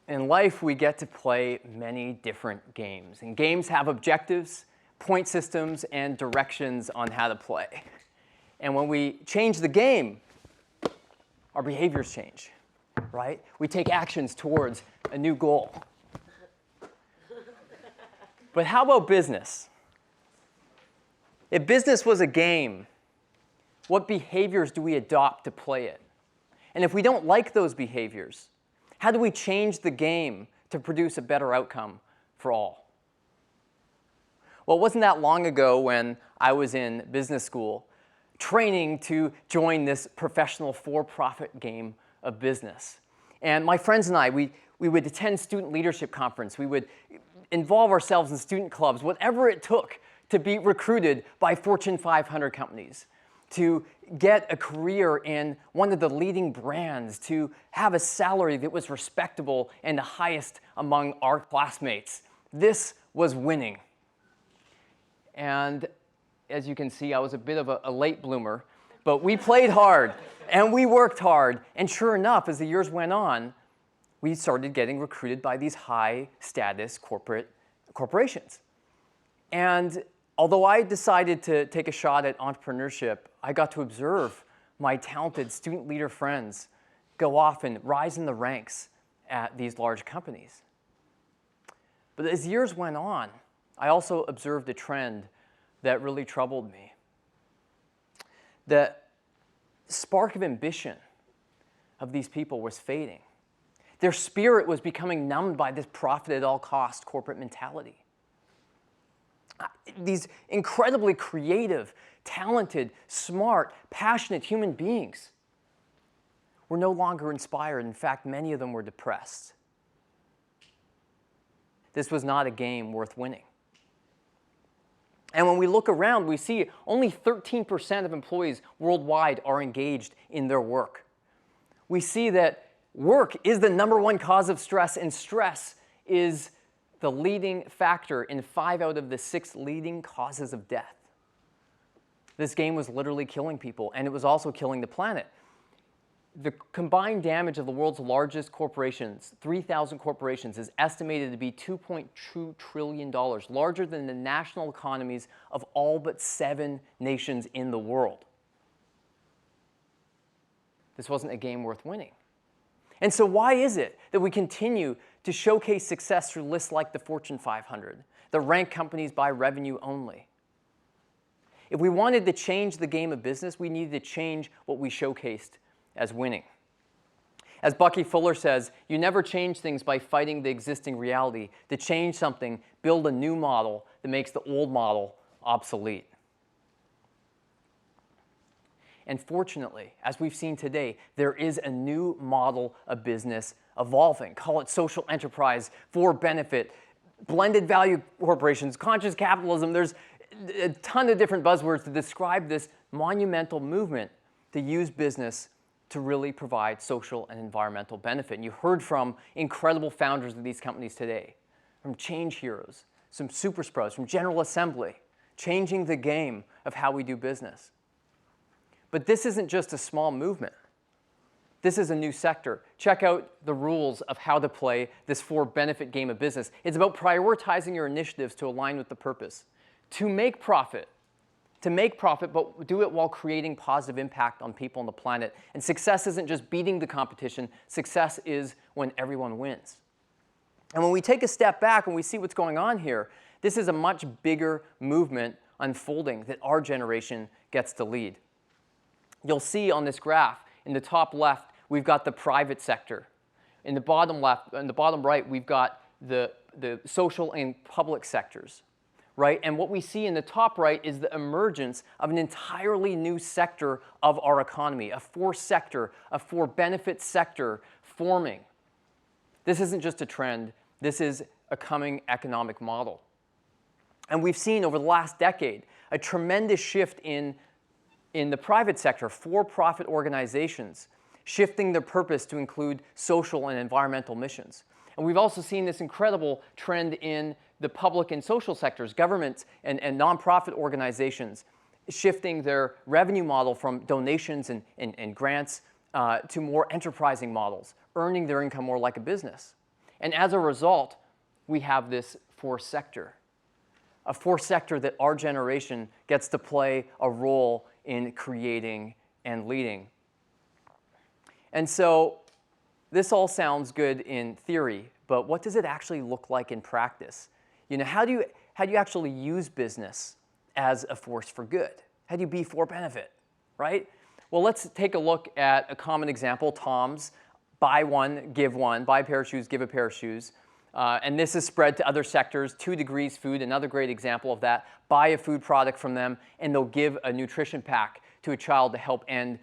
In life, we get to play many different games. And games have objectives, point systems, and directions on how to play. And when we change the game, our behaviors change, right? We take actions towards a new goal. But how about business? If business was a game, what behaviors do we adopt to play it? And if we don't like those behaviors, how do we change the game to produce a better outcome for all? Well, it wasn't that long ago when I was in business school training to join this professional for-profit game of business. And my friends and I, we would attend student leadership conference. We would involve ourselves in student clubs, whatever it took to be recruited by Fortune 500 companies, to get a career in one of the leading brands, to have a salary that was respectable and the highest among our classmates. This was winning. And as you can see, I was a bit of a late bloomer, but we played hard and we worked hard. And sure enough, as the years went on, we started getting recruited by these high-status corporations. And although I decided to take a shot at entrepreneurship, I got to observe my talented student leader friends go off and rise in the ranks at these large companies. But as years went on, I also observed a trend that really troubled me. The spark of ambition of these people was fading. Their spirit was becoming numbed by this profit-at-all-cost corporate mentality. These incredibly creative, talented, smart, passionate human beings were no longer inspired. In fact, many of them were depressed. This was not a game worth winning. And when we look around, we see only 13% of employees worldwide are engaged in their work. We see that work is the #1 cause of stress, and stress is the leading factor in 5 out of the 6 leading causes of death. This game was literally killing people, and it was also killing the planet. The combined damage of the world's largest corporations, 3,000 corporations, is estimated to be $2.2 trillion, larger than the national economies of all but 7 nations in the world. This wasn't a game worth winning. And so why is it that we continue to showcase success through lists like the Fortune 500, that rank companies by revenue only? If we wanted to change the game of business, we needed to change what we showcased as winning. As Bucky Fuller says, you never change things by fighting the existing reality. To change something, build a new model that makes the old model obsolete. And fortunately, as we've seen today, there is a new model of business evolving. Call it social enterprise, for benefit, blended value corporations, conscious capitalism. There's a ton of different buzzwords to describe this monumental movement to use business to really provide social and environmental benefit. And you heard from incredible founders of these companies today, from change heroes, some super sprouts, from General Assembly, changing the game of how we do business. But this isn't just a small movement. This is a new sector. Check out the rules of how to play this for-benefit game of business. It's about prioritizing your initiatives to align with the purpose, to make profit, but do it while creating positive impact on people on the planet. And success isn't just beating the competition. Success is when everyone wins. And when we take a step back and we see what's going on here, this is a much bigger movement unfolding that our generation gets to lead. You'll see on this graph, in the top left, we've got the private sector. In the bottom left, in the bottom right, we've got the social and public sectors, right? And what we see in the top right is the emergence of an entirely new sector of our economy, a for-sector, a for-benefit sector forming. This isn't just a trend. This is a coming economic model. And we've seen over the last decade a tremendous shift in the private sector, for-profit organizations, shifting their purpose to include social and environmental missions. And we've also seen this incredible trend in the public and social sectors, governments and nonprofit organizations, shifting their revenue model from donations and grants to more enterprising models, earning their income more like a business. And as a result, we have this fourth sector. A fourth sector that our generation gets to play a role in creating and leading. And so this all sounds good in theory, but what does it actually look like in practice? You know, how do you actually use business as a force for good? How do you be for benefit, right? Well, let's take a look at a common example, Tom's. Buy a pair of shoes, give a pair of shoes. And this is spread to other sectors. 2 Degrees Food, another great example of that. Buy a food product from them, and they'll give a nutrition pack to a child to help end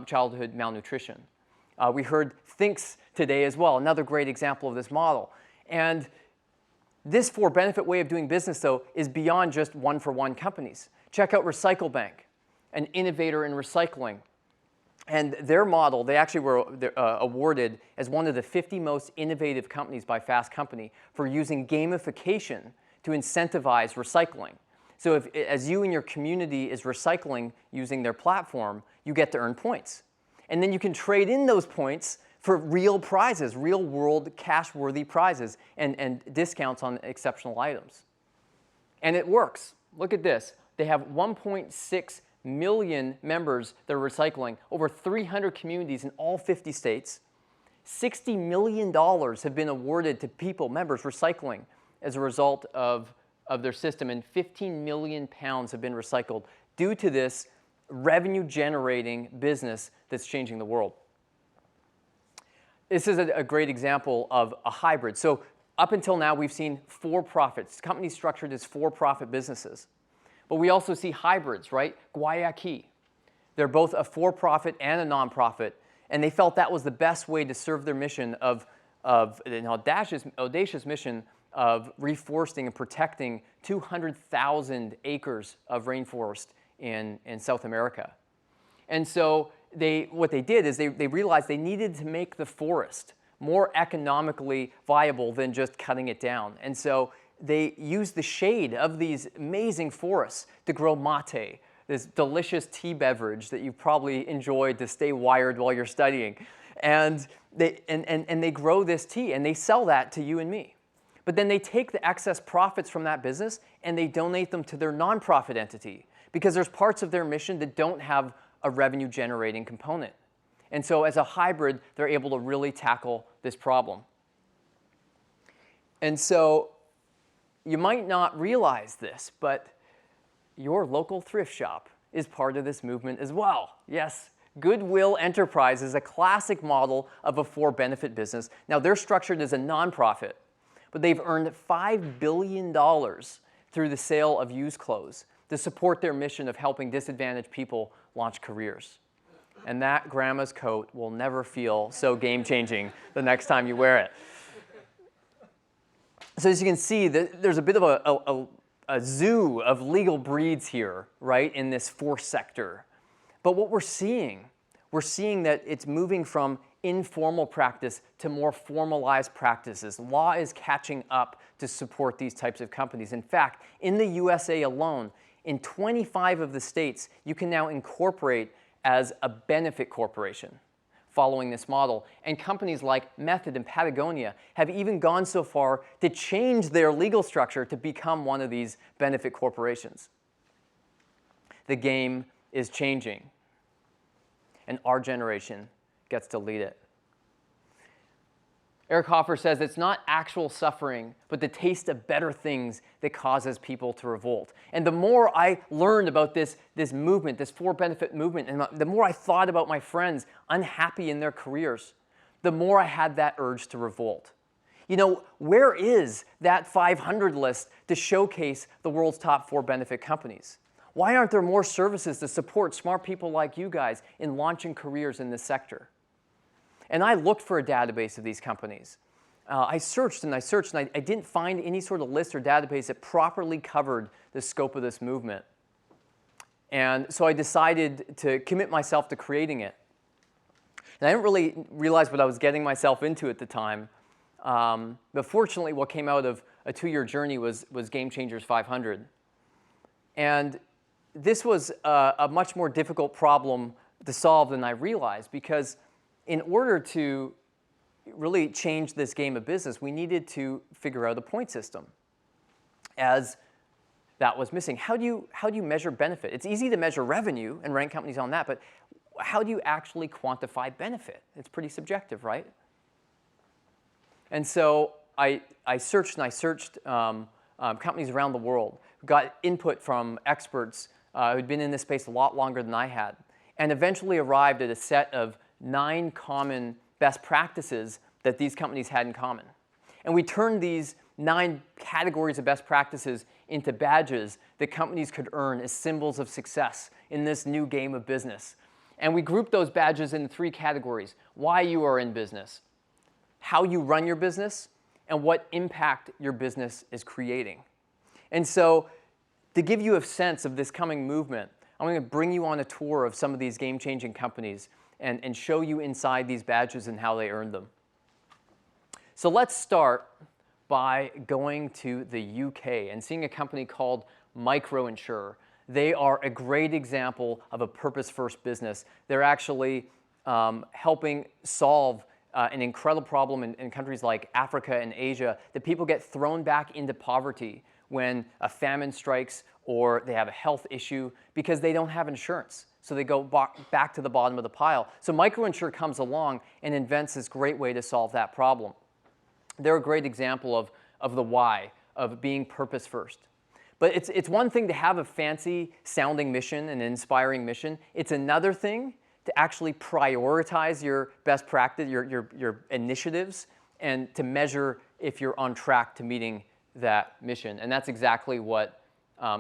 childhood malnutrition. We heard Thinks today as well, another great example of this model. And this for-benefit way of doing business, though, is beyond just one-for-one companies. Check out Recycle Bank, an innovator in recycling. And their model, they actually were awarded as one of the 50 most innovative companies by Fast Company for using gamification to incentivize recycling. So as you and your community is recycling using their platform, you get to earn points. And then you can trade in those points for real prizes, real-world cash-worthy prizes, and discounts on exceptional items. And it works. Look at this. They have 1.6 million members that are recycling, over 300 communities in all 50 states. $60 million have been awarded to people, members, recycling as a result of their system, and 15 million pounds have been recycled due to this revenue-generating business that's changing the world. This is a great example of a hybrid. So up until now, we've seen for-profits, companies structured as for-profit businesses. But we also see hybrids, right? Guayaki. They're both a for-profit and a nonprofit, and they felt that was the best way to serve their mission of an audacious mission of reforesting and protecting 200,000 acres of rainforest in South America. And so what they did is they realized they needed to make the forest more economically viable than just cutting it down. And so they used the shade of these amazing forests to grow mate, this delicious tea beverage that you've probably enjoyed to stay wired while you're studying. And they grow this tea, and they sell that to you and me. But then they take the excess profits from that business, and they donate them to their nonprofit entity, because there's parts of their mission that don't have a revenue-generating component. And so as a hybrid, they're able to really tackle this problem. And so you might not realize this, but your local thrift shop is part of this movement as well. Yes, Goodwill Enterprise is a classic model of a for-benefit business. Now, they're structured as a nonprofit, but they've earned $5 billion through the sale of used clothes to support their mission of helping disadvantaged people launch careers. And that grandma's coat will never feel so game-changing the next time you wear it. So as you can see, there's a bit of a zoo of legal breeds here, right, in this fourth sector. But what we're seeing that it's moving from informal practice to more formalized practices. Law is catching up to support these types of companies. In fact, in the USA alone, in 25 of the states, you can now incorporate as a benefit corporation following this model. And companies like Method and Patagonia have even gone so far to change their legal structure to become one of these benefit corporations. The game is changing, and our generation gets to lead it. Eric Hoffer says it's not actual suffering, but the taste of better things that causes people to revolt. And the more I learned about this movement, this for-benefit movement, and the more I thought about my friends unhappy in their careers, the more I had that urge to revolt. You know, where is that 500 list to showcase the world's top for-benefit companies? Why aren't there more services to support smart people like you guys in launching careers in this sector? And I looked for a database of these companies. I searched and I didn't find any sort of list or database that properly covered the scope of this movement. And so I decided to commit myself to creating it. And I didn't really realize what I was getting myself into at the time. But fortunately, what came out of a 2-year journey was GameChangers 500. And this was a much more difficult problem to solve than I realized, because in order to really change this game of business, we needed to figure out a point system, as that was missing. How do you measure benefit? It's easy to measure revenue and rank companies on that, but how do you actually quantify benefit? It's pretty subjective, right? And so I searched companies around the world, got input from experts who'd been in this space a lot longer than I had, and eventually arrived at a set of 9 common best practices that these companies had in common. And we turned these 9 categories of best practices into badges that companies could earn as symbols of success in this new game of business. And we grouped those badges into 3 categories: why you are in business, how you run your business, and what impact your business is creating. And so to give you a sense of this coming movement, I'm going to bring you on a tour of some of these game-changing companies and show you inside these badges and how they earned them. So let's start by going to the UK and seeing a company called Microinsure. They are a great example of a purpose-first business. They're actually helping solve an incredible problem in countries like Africa and Asia, that people get thrown back into poverty when a famine strikes or they have a health issue because they don't have insurance. So they go back to the bottom of the pile. So Microinsure comes along and invents this great way to solve that problem. They're a great example of the why, of being purpose first. But it's one thing to have a fancy sounding mission, an inspiring mission. It's another thing to actually prioritize your best practice, your initiatives, and to measure if you're on track to meeting that mission. And that's exactly what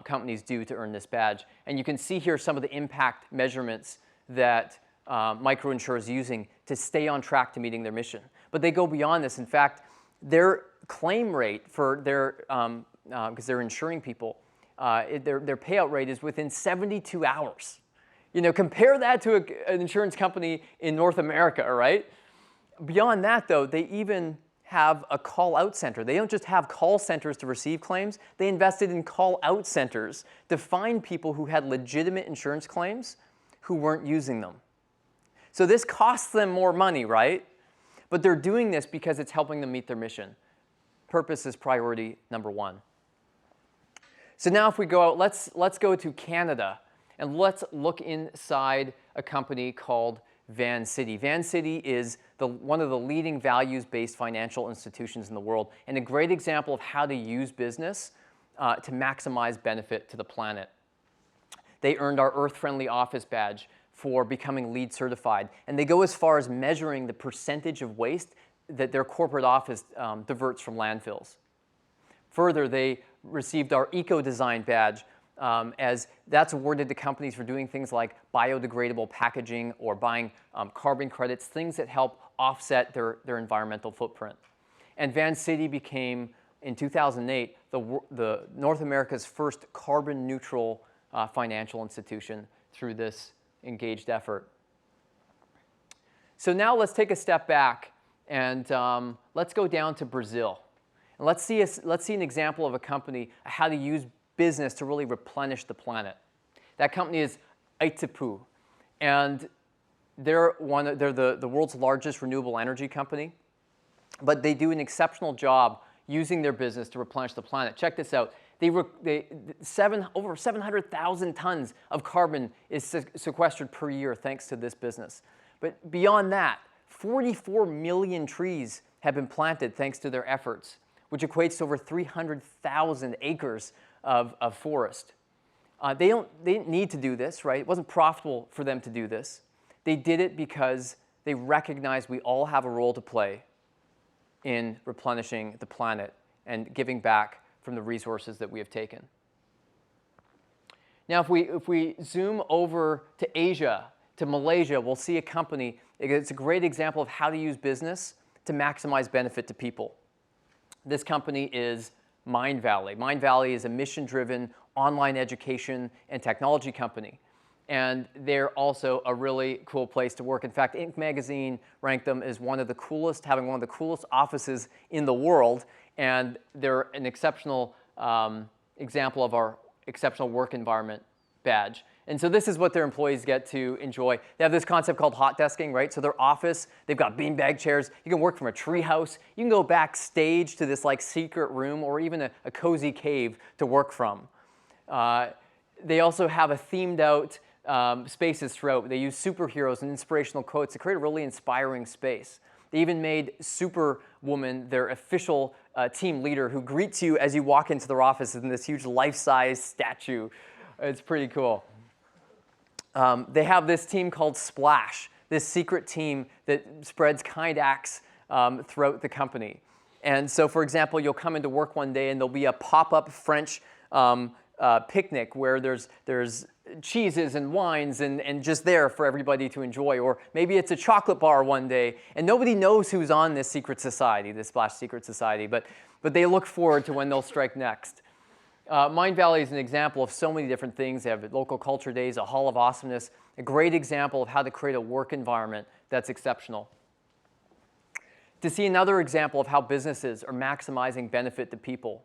companies do to earn this badge. And you can see here some of the impact measurements that Microinsure is using to stay on track to meeting their mission. But they go beyond this. In fact, their claim rate for their, because they're insuring people, their payout rate is within 72 hours. You know, compare that to an insurance company in North America, all right? Beyond that, though, they even have a call-out center. They don't just have call centers to receive claims. They invested in call-out centers to find people who had legitimate insurance claims who weren't using them. So this costs them more money, right? But they're doing this because it's helping them meet their mission. Purpose is priority number 1. So now if we go out, let's go to Canada, and let's look inside a company called Vancity. Vancity is one of the leading values-based financial institutions in the world, and a great example of how to use business to maximize benefit to the planet. They earned our Earth-Friendly Office badge for becoming LEED certified, and they go as far as measuring the percentage of waste that their corporate office diverts from landfills. Further, they received our Eco-Design badge, as that's awarded to companies for doing things like biodegradable packaging or buying carbon credits, things that help offset their environmental footprint. And Vancity became, in 2008, the North America's first carbon neutral financial institution through this engaged effort. So now let's take a step back and let's go down to Brazil. And let's see an example of a company, how to use business to really replenish the planet. That company is Itaipu, and they're the world's largest renewable energy company, but they do an exceptional job using their business to replenish the planet. Check this out. Over 700,000 tons of carbon is sequestered per year thanks to this business. But beyond that, 44 million trees have been planted thanks to their efforts, which equates to over 300,000 acres of forest. They didn't need to do this, right? It wasn't profitable for them to do this. They did it because they recognized we all have a role to play in replenishing the planet and giving back from the resources that we have taken. Now, if we zoom over to Asia, to Malaysia, we'll see a company. It's a great example of how to use business to maximize benefit to people. This company is Mindvalley. Mindvalley is a mission-driven online education and technology company. And they're also a really cool place to work. In fact, Inc. magazine ranked them as having one of the coolest offices in the world. And they're an exceptional example of our exceptional work environment badge. And so this is what their employees get to enjoy. They have this concept called hot desking, right? So their office, they've got beanbag chairs. You can work from a tree house. You can go backstage to this like secret room or even a cozy cave to work from. They also have a themed out spaces throughout. They use superheroes and inspirational quotes to create a really inspiring space. They even made Superwoman their official team leader who greets you as you walk into their office in this huge life-size statue. It's pretty cool. They have this team called Splash, this secret team that spreads kind acts throughout the company. And so, for example, you'll come into work one day and there'll be a pop-up French picnic where there's cheeses and wines and just there for everybody to enjoy. Or maybe it's a chocolate bar one day and nobody knows who's on this secret society, this Splash Secret Society, but they look forward to when they'll strike next. Mind Valley is an example of so many different things. They have local culture days, a hall of awesomeness, a great example of how to create a work environment that's exceptional. To see another example of how businesses are maximizing benefit to people,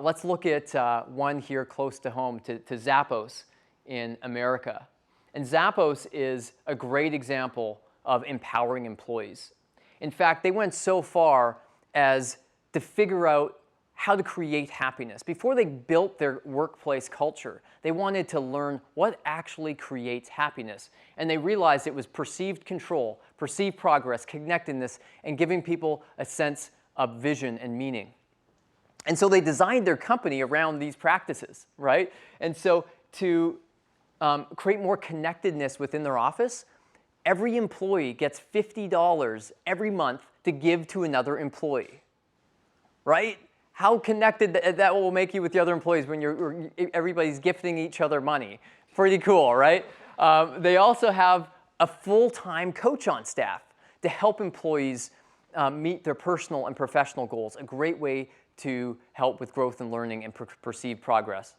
let's look at one here close to home, to Zappos in America. And Zappos is a great example of empowering employees. In fact, they went so far as to figure out how to create happiness. Before they built their workplace culture, they wanted to learn what actually creates happiness. And they realized it was perceived control, perceived progress, connectedness, and giving people a sense of vision and meaning. And so they designed their company around these practices, right? And so to create more connectedness within their office, every employee gets $50 every month to give to another employee, right? How connected that will make you with the other employees when everybody's gifting each other money. Pretty cool, right? They also have a full-time coach on staff to help employees meet their personal and professional goals, a great way to help with growth and learning and perceived progress.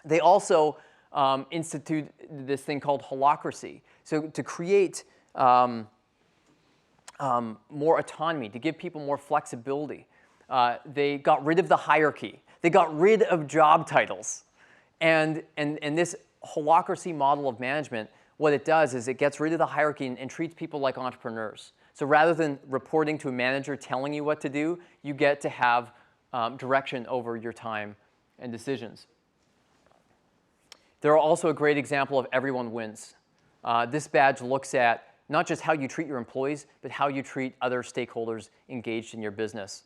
They also institute this thing called Holacracy. So to create more autonomy, to give people more flexibility. They got rid of the hierarchy. They got rid of job titles. And this holacracy model of management, what it does is it gets rid of the hierarchy and treats people like entrepreneurs. So rather than reporting to a manager telling you what to do, you get to have direction over your time and decisions. They're also a great example of everyone wins. This badge looks at not just how you treat your employees, but how you treat other stakeholders engaged in your business.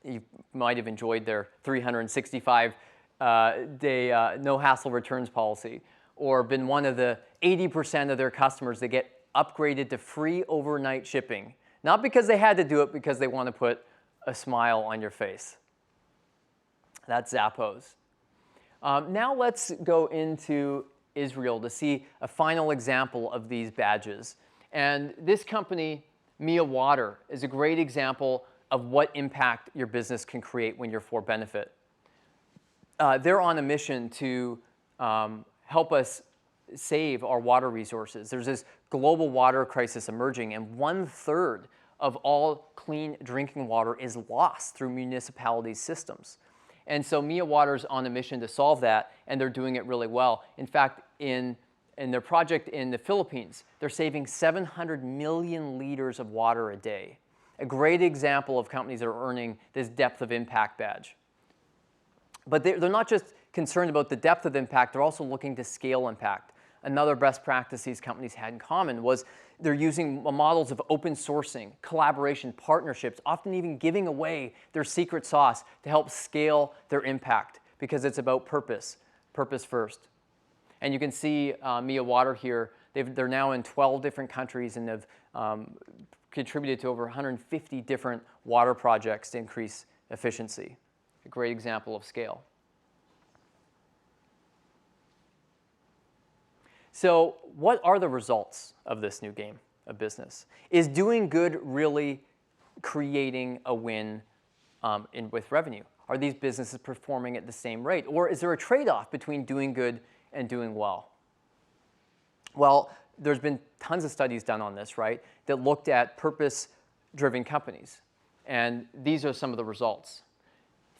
You might have enjoyed their 365-day no-hassle returns policy, or been one of the 80% of their customers that get upgraded to free overnight shipping. Not because they had to do it, because they want to put a smile on your face. That's Zappos. Now let's go into Israel to see a final example of these badges. And this company, Mia Water, is a great example of what impact your business can create when you're for benefit. They're on a mission to help us save our water resources. There's this global water crisis emerging, and 1/3 of all clean drinking water is lost through municipality systems. And so Mia Water's on a mission to solve that, and they're doing it really well. In fact, in their project in the Philippines, they're saving 700 million liters of water a day. A great example of companies that are earning this depth of impact badge. But they're not just concerned about the depth of impact, they're also looking to scale impact. Another best practice these companies had in common was they're using models of open sourcing, collaboration, partnerships, often even giving away their secret sauce to help scale their impact, because it's about purpose first. And you can see Mia Water here. They're now in 12 different countries and have contributed to over 150 different water projects to increase efficiency. A great example of scale. So what are the results of this new game of business? Is doing good really creating a win with revenue? Are these businesses performing at the same rate? Or is there a trade-off between doing good and doing well? Well, there's been tons of studies done on this, right, that looked at purpose-driven companies. And these are some of the results.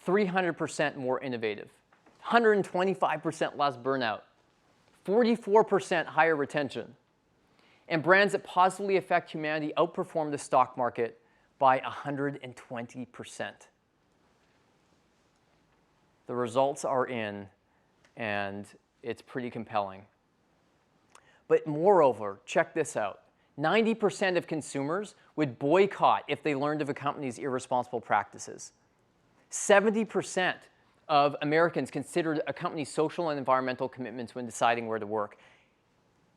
300% more innovative, 125% less burnout, 44% higher retention. And brands that positively affect humanity outperform the stock market by 120%. The results are in, and it's pretty compelling. But moreover, check this out. 90% of consumers would boycott if they learned of a company's irresponsible practices. 70% of Americans considered a company's social and environmental commitments when deciding where to work.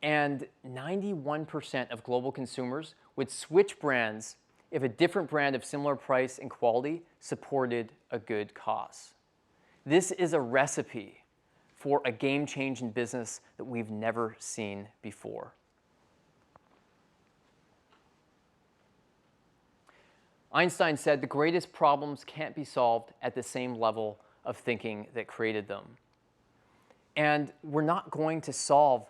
And 91% of global consumers would switch brands if a different brand of similar price and quality supported a good cause. This is a recipe for a game-changing business that we've never seen before. Einstein said the greatest problems can't be solved at the same level of thinking that created them. And we're not going to solve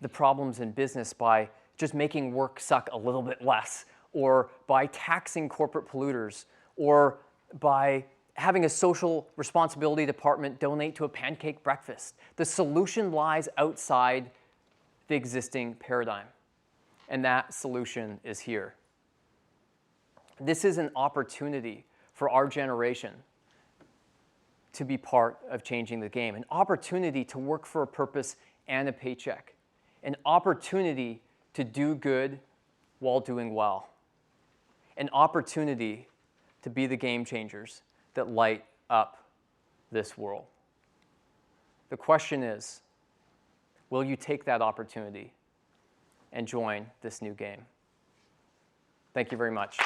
the problems in business by just making work suck a little bit less, or by taxing corporate polluters, or by having a social responsibility department donate to a pancake breakfast. The solution lies outside the existing paradigm, and that solution is here. This is an opportunity for our generation to be part of changing the game, an opportunity to work for a purpose and a paycheck, an opportunity to do good while doing well, an opportunity to be the game changers that light up this world. The question is, will you take that opportunity and join this new game? Thank you very much.